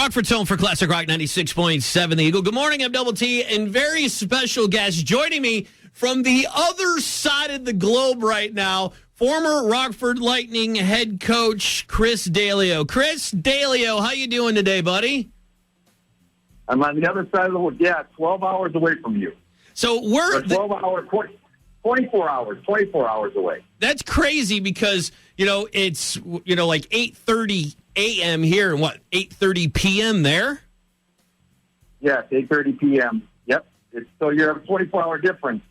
Rockford's home for Classic Rock 96.7 The Eagle. Good morning, I'm Double T, and very special guest joining me from the other side of the globe right now, former Rockford Lightning head coach Chris Daleo. Chris Daleo, how you doing today, buddy? I'm on the other side of the world. Yeah, 12 hours away from you. So we're 12 hours, 24 hours away. That's crazy because, it's, like 8:30 a.m. here and 8:30 p.m. there? Yes, 8:30 p.m. Yep. So you're a 24-hour difference.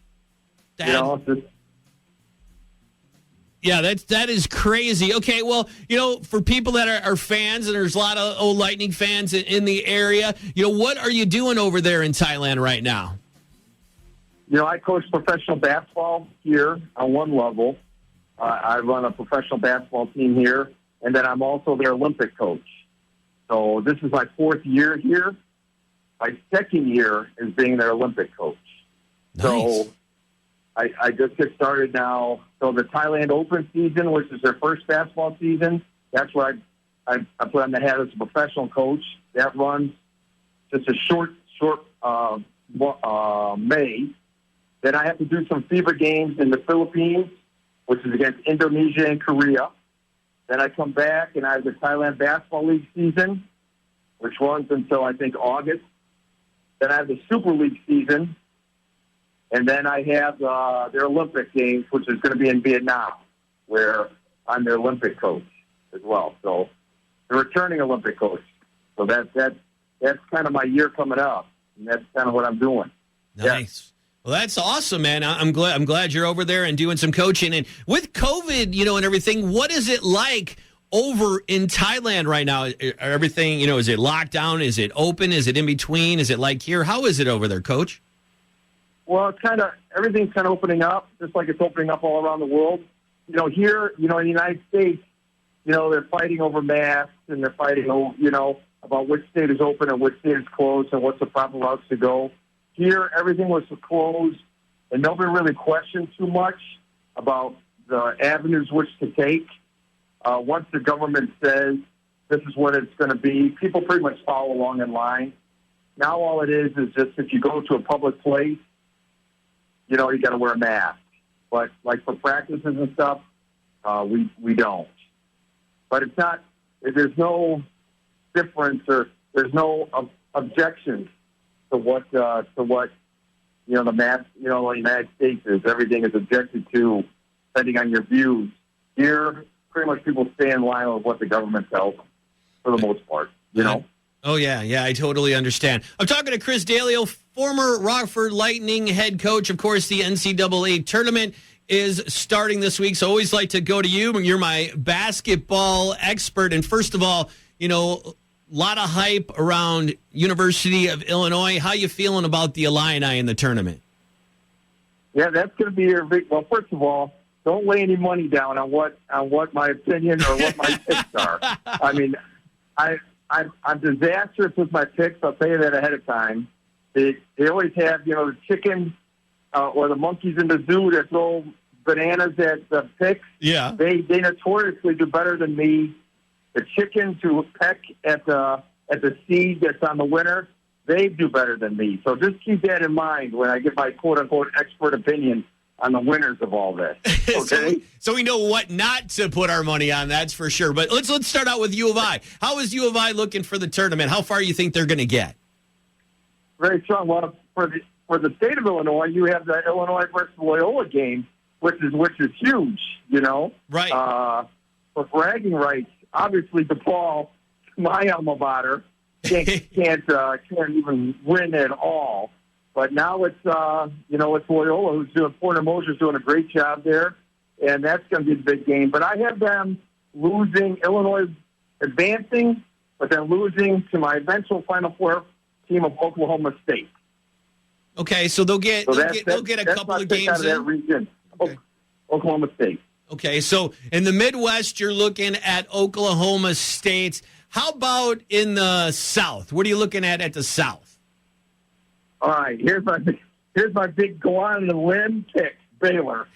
Yeah, that is crazy. Okay, well, for people that are fans, and there's a lot of old Lightning fans in the area, what are you doing over there in Thailand right now? I coach professional basketball here on one level. I run a professional basketball team here, and then I'm also their Olympic coach. So this is my fourth year here. My second year is being their Olympic coach. Nice. So I just get started now. So the Thailand Open season, which is their first basketball season, that's where I put on the hat as a professional coach. That runs just a short May. Then I have to do some FIBA games in the Philippines, which is against Indonesia and Korea. Then I come back and I have the Thailand Basketball League season, which runs until, I think, August. Then I have the Super League season. And then I have their Olympic games, which is going to be in Vietnam, where I'm their Olympic coach as well. So the returning Olympic coach. So that's kind of my year coming up, and that's kind of what I'm doing. Nice. Yeah. Well, that's awesome, man. I'm glad you're over there and doing some coaching. And with COVID, and everything, what is it like over in Thailand right now? Everything, is it locked down? Is it open? Is it in between? Is it like here? How is it over there, Coach? Well, everything's kind of opening up, just like it's opening up all around the world. Here, in the United States, they're fighting over masks, and they're fighting over, about which state is open and which state is closed and what's the proper routes to go. Here, everything was closed, and nobody really questioned too much about the avenues which to take. Once the government says this is what it's going to be, people pretty much follow along in line. Now all it is just if you go to a public place, you got to wear a mask. But like for practices and stuff, we don't. But it's not. There's no difference or there's no objections to what the mask, the United States is. Everything is objected to, depending on your views. Here, pretty much people stay in line with what the government tells them, for the most part. Oh, yeah, I totally understand. I'm talking to Chris Daleo, former Rockford Lightning head coach. Of course, the NCAA tournament is starting this week, so I always like to go to you. You're my basketball expert. And first of all, a lot of hype around University of Illinois. How you feeling about the Illini in the tournament? Yeah, that's going to be your big. Well, first of all, don't lay any money down on what my opinion or what my picks are. I mean, I'm disastrous with my picks. I'll tell you that ahead of time. They always have the chicken or the monkeys in the zoo that throw bananas at the picks. Yeah, they notoriously do better than me. The chickens who peck at the seed that's on the winner, they do better than me. So just keep that in mind when I give my quote-unquote expert opinion on the winners of all this. Okay? so we know what not to put our money on, that's for sure. But let's start out with U of I. How is U of I looking for the tournament? How far do you think they're going to get? Very strong. Well, for the state of Illinois, you have the Illinois versus Loyola game, which is huge, Right. For bragging rights. Obviously, DePaul, my alma mater, can't even win at all. But now it's Loyola who's doing. Porter Mosier's doing a great job there, and that's going to be the big game. But I have them losing, Illinois advancing, but then losing to my eventual Final Four team of Oklahoma State. Okay, so they'll get a couple of games out of that region. Okay. Oklahoma State. Okay, so in the Midwest, you're looking at Oklahoma State. How about in the South? What are you looking at the South? All right, here's my big go on the limb pick, Baylor.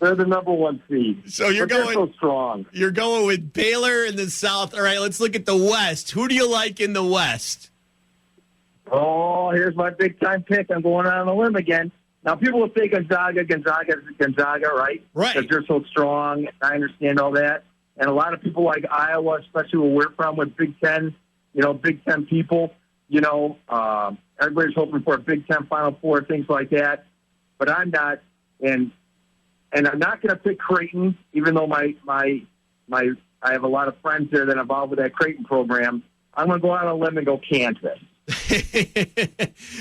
They're the number one seed. So you're they're so strong. You're going with Baylor in the South. All right, let's look at the West. Who do you like in the West? Oh, here's my big-time pick. I'm going out on a limb again. Now, people will say Gonzaga, right? Right. Because they're so strong. I understand all that. And a lot of people like Iowa, especially where we're from with Big Ten, Big Ten people, everybody's hoping for a Big Ten Final Four, things like that. But I'm not. And I'm not going to pick Creighton, even though I have a lot of friends there that are involved with that Creighton program. I'm going to go out on a limb and go Kansas.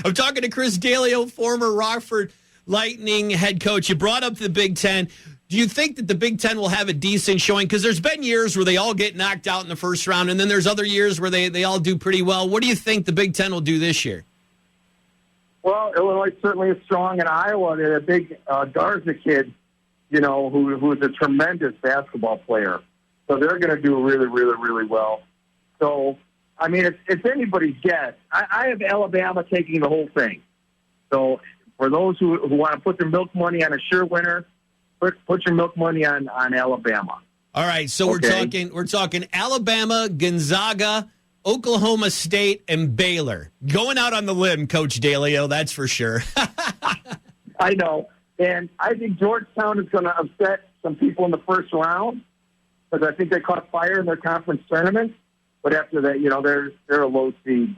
I'm talking to Chris Daleo, former Rockford Lightning head coach. You brought up the Big Ten. Do you think that the Big Ten will have a decent showing? Because there's been years where they all get knocked out in the first round, and then there's other years where they all do pretty well. What do you think the Big Ten will do this year? Well, Illinois certainly is strong, and Iowa, they're a big Garza kid, who is a tremendous basketball player. So they're going to do really, really, really well. So, I mean, it's anybody's guess. I have Alabama taking the whole thing. So for those who want to put their milk money on a sure winner, put your milk money on Alabama. All right, so okay. we're talking Alabama, Gonzaga, Oklahoma State, and Baylor. Going out on the limb, Coach Daleo, that's for sure. I know. And I think Georgetown is going to upset some people in the first round because I think they caught fire in their conference tournament. But after that, they're a low seed,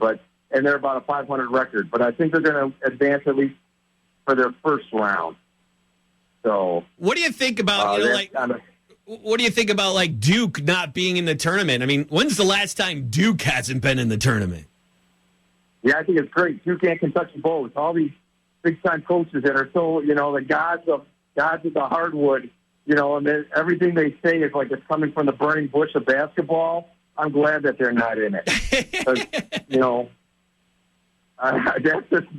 and they're about a 500 record. But I think they're going to advance at least for their first round. So, what do you think about what do you think about like Duke not being in the tournament? I mean, when's the last time Duke hasn't been in the tournament? Yeah, I think it's great. Duke and Kentucky both. All these big-time coaches that are so, the gods of the hardwood, and everything they say is like it's coming from the burning bush of basketball. I'm glad that they're not in it. 'Cause,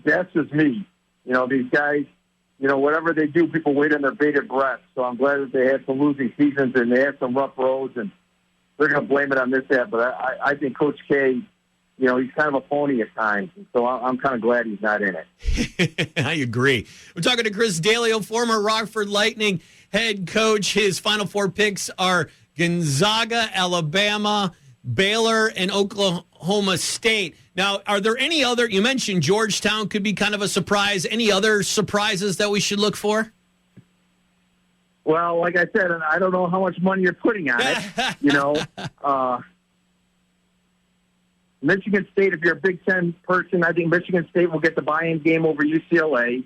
that's just me. These guys, whatever they do, people wait on their bated breath. So I'm glad that they had some losing seasons and they had some rough roads, and they're going to blame it on this, that. But I think Coach K, he's kind of a phony at times. So I'm kind of glad he's not in it. I agree. We're talking to Chris Daleo, former Rockford Lightning head coach. His Final Four picks are Gonzaga, Alabama, Baylor, and Oklahoma State. Now, are there any other, you mentioned Georgetown could be kind of a surprise. Any other surprises that we should look for? Well, like I said, I don't know how much money you're putting on it. Michigan State, if you're a Big Ten person, I think Michigan State will get the buy-in game over UCLA,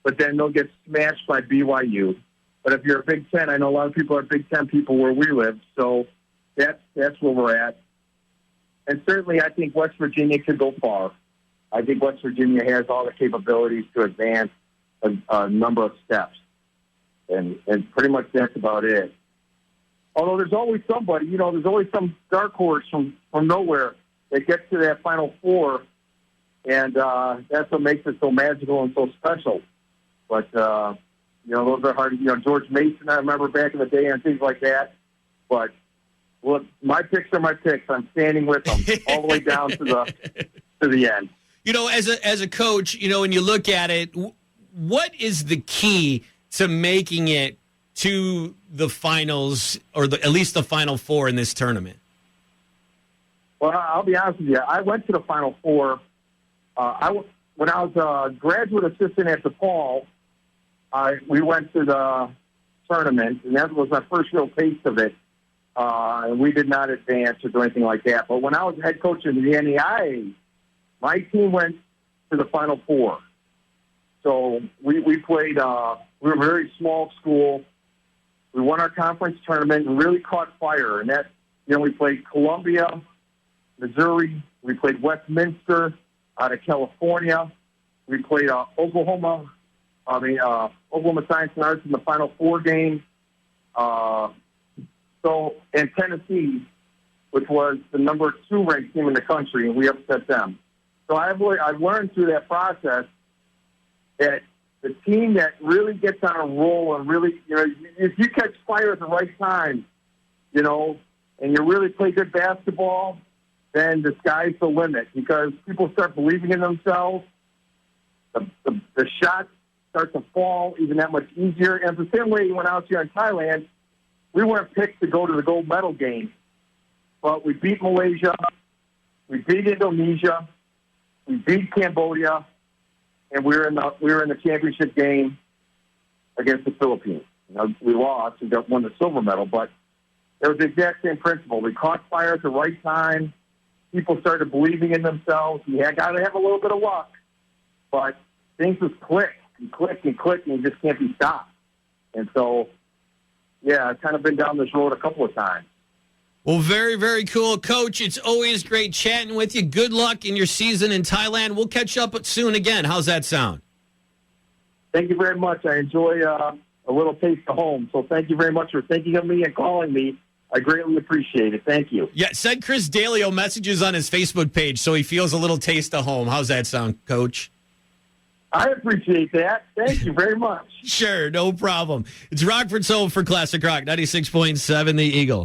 but then they'll get smashed by BYU. But if you're a Big Ten, I know a lot of people are Big Ten people where we live, so that's where we're at. And certainly I think West Virginia could go far. I think West Virginia has all the capabilities to advance a number of steps. And pretty much that's about it. Although there's always somebody, there's always some dark horse from nowhere that gets to that Final Four, and that's what makes it so magical and so special. But, those are hard. George Mason, I remember back in the day and things like that. But, well, my picks are my picks. I'm standing with them all the way down to the end. As a coach, when you look at it, what is the key to making it to the finals or at least the Final Four in this tournament? Well, I'll be honest with you. I went to the Final Four. When I was a graduate assistant at DePaul, we went to the tournament, and that was my first real taste of it. And we did not advance or do anything like that. But when I was head coach in the NEIA, my team went to the Final Four. So we played, we were a very small school. We won our conference tournament and really caught fire. And that, we played Columbia, Missouri. We played Westminster out of California. We played Oklahoma Science and Arts in the Final Four game. And Tennessee, which was the number 2 ranked team in the country, and we upset them. So I've learned through that process that the team that really gets on a roll and really, if you catch fire at the right time, and you really play good basketball, then the sky's the limit because people start believing in themselves. The shots start to fall even that much easier. And the same way when I was here in Thailand, we weren't picked to go to the gold medal game. But we beat Malaysia, we beat Indonesia, we beat Cambodia, and we were in the championship game against the Philippines. We lost, we won the silver medal, but it was the exact same principle. We caught fire at the right time. People started believing in themselves. You got to have a little bit of luck, but things just click and click and click, and you just can't be stopped. And so, yeah, I've kind of been down this road a couple of times. Well, very, very cool. Coach, it's always great chatting with you. Good luck in your season in Thailand. We'll catch up soon again. How's that sound? Thank you very much. I enjoy a little taste of home. So thank you very much for thinking of me and calling me. I greatly appreciate it. Thank you. Yeah, send Chris Daleo messages on his Facebook page so he feels a little taste of home. How's that sound, Coach? I appreciate that. Thank you very much. Sure, no problem. It's Rockford's home for Classic Rock, 96.7 The Eagle.